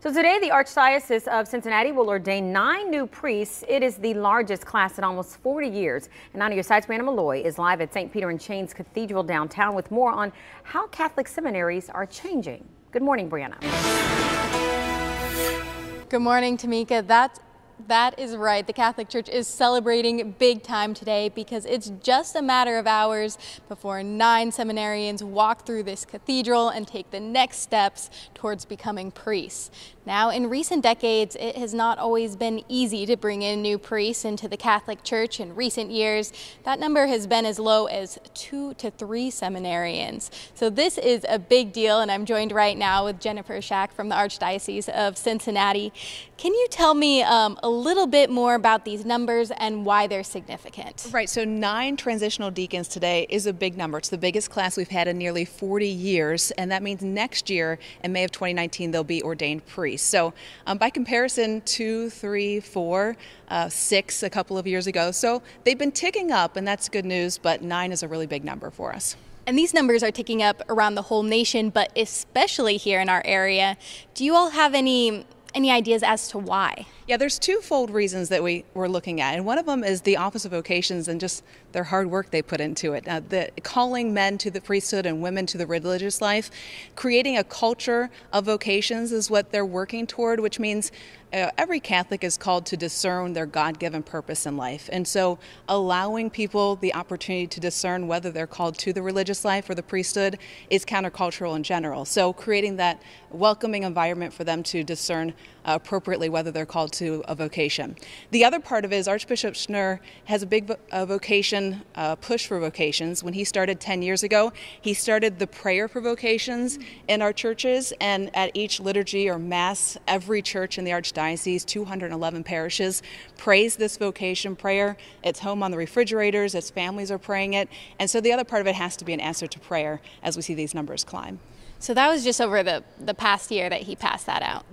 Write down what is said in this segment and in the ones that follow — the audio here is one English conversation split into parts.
So today, the Archdiocese of Cincinnati will ordain 9 new priests. It is the largest class in almost 40 years. And on your side's Brianna Malloy is live at St. Peter and Chains Cathedral downtown with more on how Catholic seminaries are changing. Good morning, Brianna. Good morning, Tamika. That is right. The Catholic Church is celebrating big time today because it's just a matter of hours before 9 seminarians walk through this cathedral and take the next steps towards becoming priests. Now, in recent decades, it has not always been easy to bring in new priests into the Catholic Church. In recent years, that number has been as low as 2 to 3 seminarians. So this is a big deal, and I'm joined right now with Jennifer Schack from the Archdiocese of Cincinnati. Can you tell me a little bit more about these numbers and why they're significant? Right, so 9 transitional deacons today is a big number. It's the biggest class we've had in nearly 40 years, and that means next year, in May of 2019, they'll be ordained priests. So by comparison, 2, 3, 4, 6 a couple of years ago. So they've been ticking up, and that's good news, but 9 is a really big number for us. And these numbers are ticking up around the whole nation, but especially here in our area. Do you all have any ideas as to why? Yeah, there's twofold reasons that we're looking at, and one of them is the Office of Vocations and just their hard work they put into it. The calling men to the priesthood and women to the religious life, creating a culture of vocations is what they're working toward, which means every Catholic is called to discern their God-given purpose in life. And so allowing people the opportunity to discern whether they're called to the religious life or the priesthood is countercultural in general. So creating that welcoming environment for them to discern appropriately whether they're called to a vocation. The other part of it is Archbishop Schnurr has a big vocation push for vocations. When he started 10 years ago, he started the prayer for vocations in our churches, and at each liturgy or mass, every church in the Archdiocese, 211 parishes, prays this vocation prayer. It's home on the refrigerators, its families are praying it, and so the other part of it has to be an answer to prayer as we see these numbers climb. So that was just over the past year that he passed that out.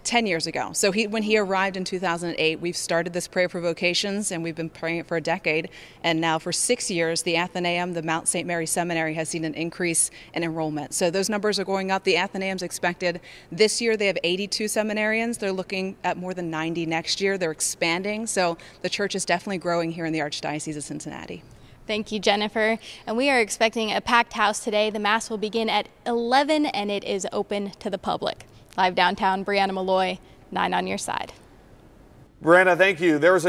10 years ago. So when he arrived in 2008, we've started this prayer for vocations, and we've been praying it for a decade. And now for 6 years, the Athenaeum, the Mount St. Mary Seminary, has seen an increase in enrollment. So those numbers are going up. The Athenaeum's expected this year. They have 82 seminarians. They're looking at more than 90 next year. They're expanding. So the church is definitely growing here in the Archdiocese of Cincinnati. Thank you, Jennifer. And we are expecting a packed house today. The Mass will begin at 11 and it is open to the public. Live downtown, Brianna Malloy, 9 on your side. Brianna, thank you. There was a new